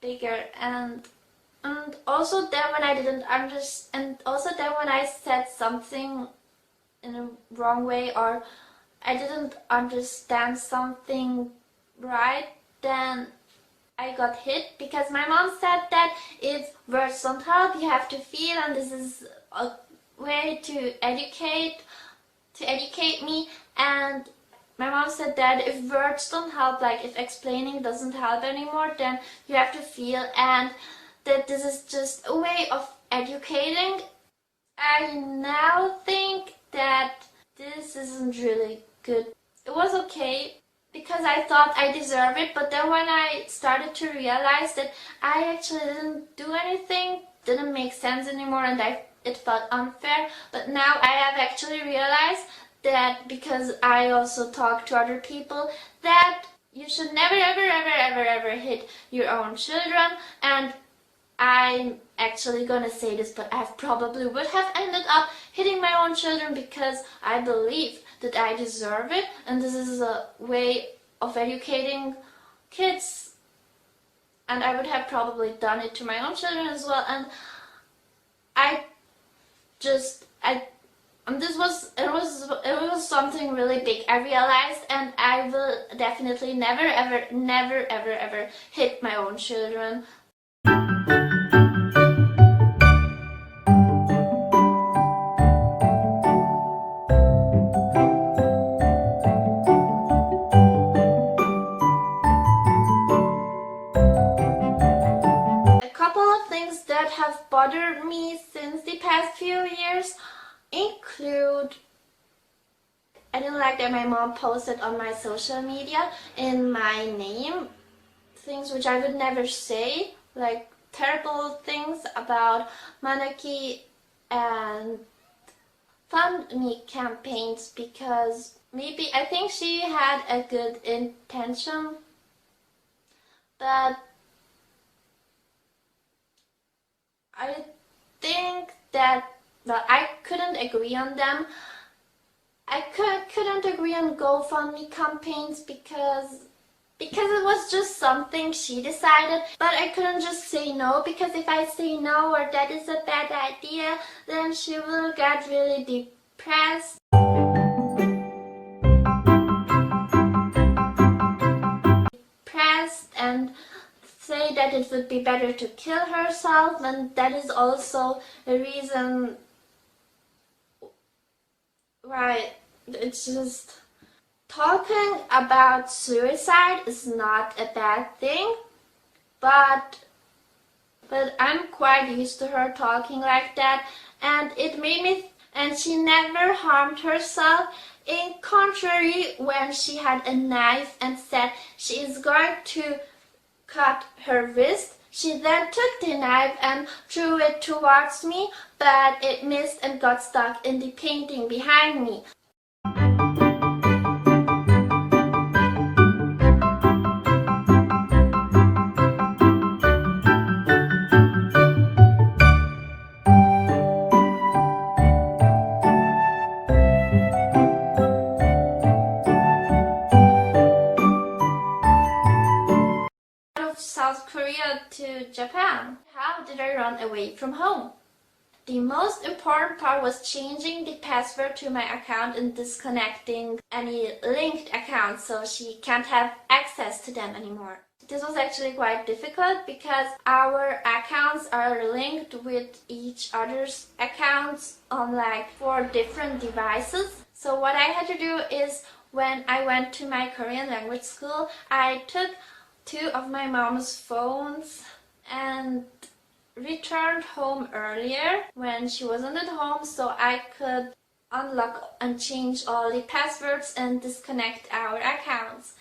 Bigger, and also then when I didn't understand, and also then when I said something in a wrong way, or I didn't understand something right, then I got hit, because my mom said that if words don't help, you have to feel, and this is a way to educate me. And my mom said that if words don't help, like if explaining doesn't help anymore, then you have to feel, and that this is just a way of educating. I now think that this isn't really good. It was okay because I thought I deserved it, but then when I started to realize that I actually didn't do anything, didn't make sense anymore, and it felt unfair. But now I have actually realized that, because I also talk to other people, that you should never ever hit your own children. And I'm actually gonna say this, but I probably would have ended up hitting my own children because I believe that I deserve it, and this is a way of educating kids, and I would have probably done it to my own children as well. And it was something really big, I realized, and I will definitely never ever hit my own children. A couple of things that have bothered me since the past few years include, I didn't like that my mom posted on my social media in my name things which I would never say, like terrible things about monarchy and fund me campaigns, because maybe I think she had a good intention, but I think that, well, I couldn't agree on them. I couldn't agree on GoFundMe campaigns because it was just something she decided, but I couldn't just say no, because if I say no, or that is a bad idea, then she will get really depressed. And say that it would be better to kill herself, and that is also a reason why it's just, talking about suicide is not a bad thing, but I'm quite used to her talking like that, and it made me, and she never harmed herself. In contrary, when she had a knife and said she is going to cut her wrist, she then took the knife and threw it towards me, but it missed and got stuck in the painting behind me. South Korea to Japan. How did I run away from home? The most important part was changing the password to my account and disconnecting any linked accounts so she can't have access to them anymore. This was actually quite difficult because our accounts are linked with each other's accounts on like 4 different devices. So what I had to do is, when I went to my Korean language school, I took 2 of my mom's phones and returned home earlier when she wasn't at home, so I could unlock and change all the passwords and disconnect our accounts.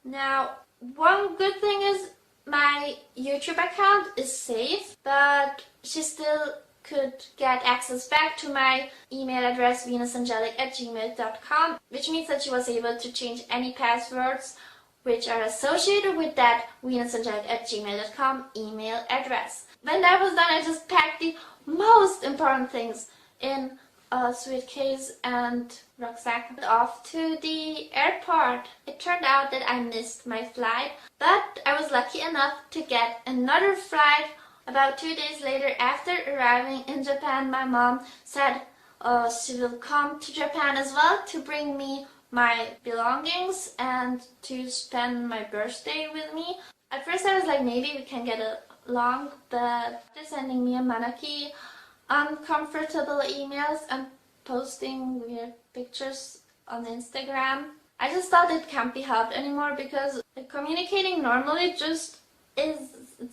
Now, one good thing is my YouTube account is safe, but she still could get access back to my email address venusangelic@gmail.com, which means that she was able to change any passwords which are associated with that venusangelic@gmail.com email address. When that was done, I just packed the most important things in a suitcase and rucksack off to the airport. It turned out that I missed my flight, but I was lucky enough to get another flight. About 2 days later, after arriving in Japan, my mom said she will come to Japan as well to bring me my belongings and to spend my birthday with me. At first I was like, maybe we can get along, but they're sending me a manaki, uncomfortable emails and posting weird pictures on Instagram. I just thought it can't be helped anymore because communicating normally it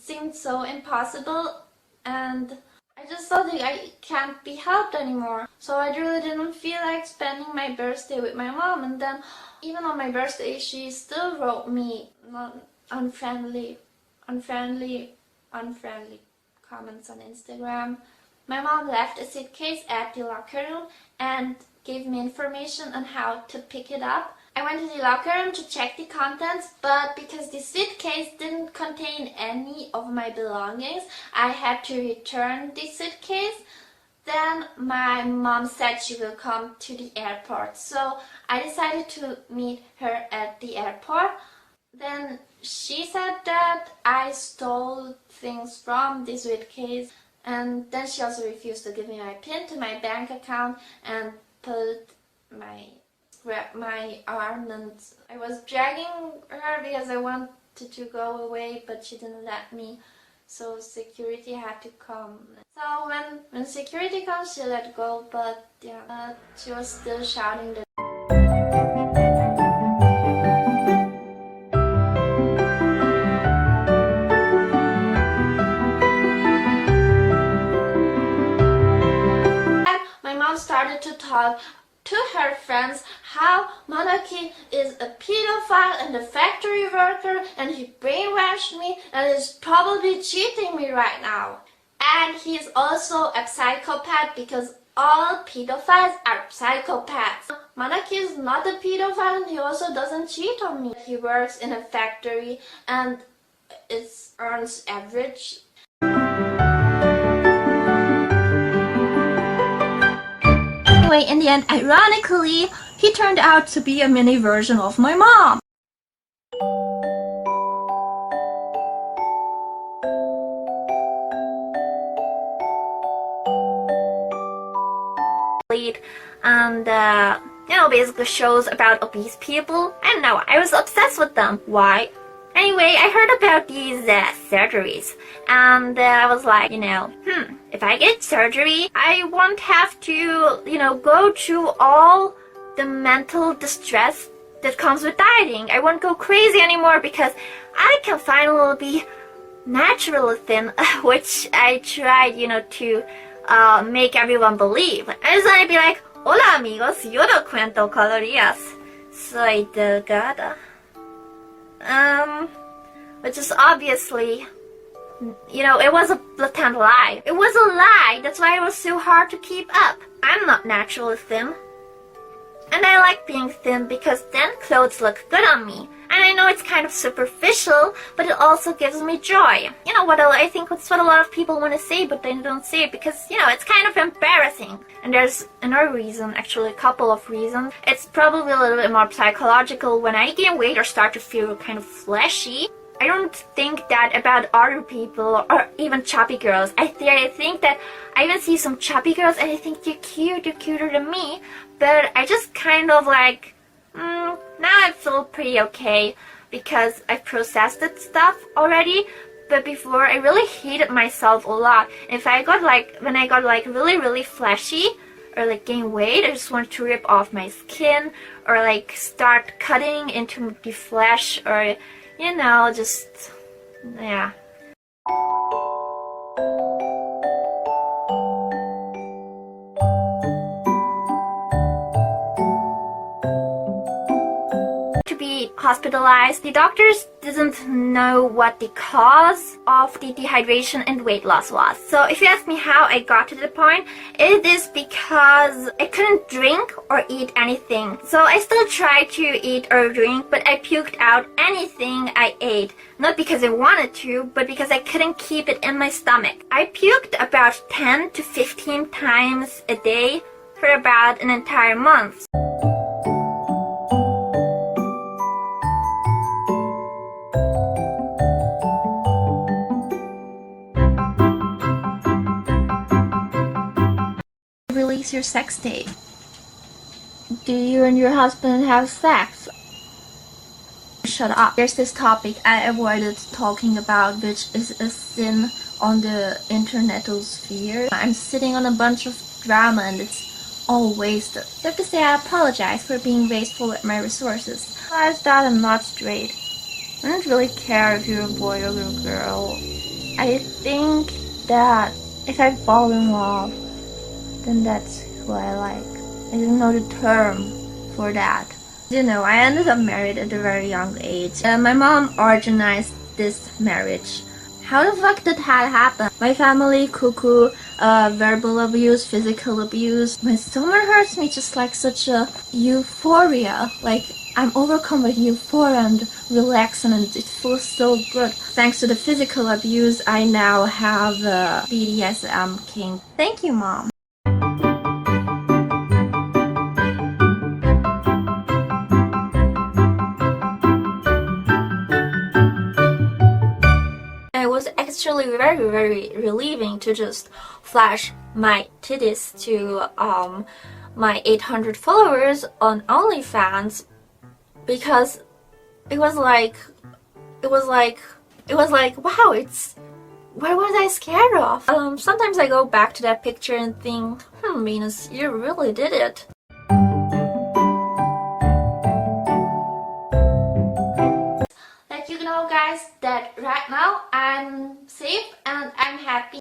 seemed so impossible, and I just thought that I can't be helped anymore. So I really didn't feel like spending my birthday with my mom, and then even on my birthday she still wrote me unfriendly comments on Instagram. My mom left a suitcase at the locker room and gave me information on how to pick it up. I went to the locker room to check the contents, but because the suitcase didn't contain any of my belongings, I had to return the suitcase. Then my mom said she will come to the airport, so I decided to meet her at the airport. Then she said that I stole things from the suitcase, and then she also refused to give me my PIN to my bank account and pulled my arm, and I was dragging her because I wanted to go away, but she didn't let me, so security had to come. So when security comes, she let go, but yeah, she was still shouting that. My mom started to talk to her friends how Manaki is a pedophile and a factory worker, and he brainwashed me and is probably cheating me right now. And he is also a psychopath because all pedophiles are psychopaths. Manaki is not a pedophile and he also doesn't cheat on me. He works in a factory and earns average. Anyway, in the end, ironically, he turned out to be a mini version of my mom. And basically shows about obese people. I don't know, I was obsessed with them. Why? Anyway, I heard about these surgeries, and I was like, if I get surgery, I won't have to, go through all the mental distress that comes with dieting. I won't go crazy anymore because I can finally be naturally thin, which I tried, to make everyone believe. And so I'd be like, hola amigos, yo no cuento calorías, soy delgada. Which is obviously, it was a blatant lie. It was a lie, that's why it was so hard to keep up. I'm not naturally thin. And I like being thin because then clothes look good on me. And I know it's kind of superficial, but it also gives me joy. I think that's what a lot of people want to say, but they don't say it because, it's kind of embarrassing. And there's another reason, actually a couple of reasons. It's probably a little bit more psychological. When I gain weight or start to feel kind of fleshy, I don't think that about other people or even chubby girls. I think that I even see some chubby girls and I think they're cute, they're cuter than me. But I just kind of like, now I feel pretty okay because I've processed that stuff already. But before, I really hated myself a lot. If I got when I got really, really fleshy or gain weight, I just wanted to rip off my skin or start cutting into the flesh or, yeah. be hospitalized. The doctors didn't know what the cause of the dehydration and weight loss was. So if you ask me how I got to the point, it is because I couldn't drink or eat anything. So I still tried to eat or drink, but I puked out anything I ate. Not because I wanted to, but because I couldn't keep it in my stomach. I puked about 10 to 15 times a day for about an entire month. Release your sex tape. Do you and your husband have sex? Shut up. There's this topic I avoided talking about, which is a sin on the internetosphere. I'm sitting on a bunch of drama and it's all wasted. So I have to say I apologize for being wasteful with my resources. Besides that, I'm not straight. I don't really care if you're a boy or a girl. I think that if I fall in love, then that's who I like. I didn't know the term for that. You know, I ended up married at a very young age. My mom organized this marriage. How the fuck did that happen? My family, cuckoo, verbal abuse, physical abuse. When someone hurts me, just like such a euphoria. Like, I'm overcome with euphoria and relax, and it feels so good. Thanks to the physical abuse, I now have a BDSM kink. Thank you, Mom. It was actually very relieving to just flash my titties to my 800 followers on OnlyFans, because it was like wow, it's what was I scared of? Sometimes I go back to that picture and think, Venus, you really did it. Let you know, guys, that right now I'm safe and I'm happy.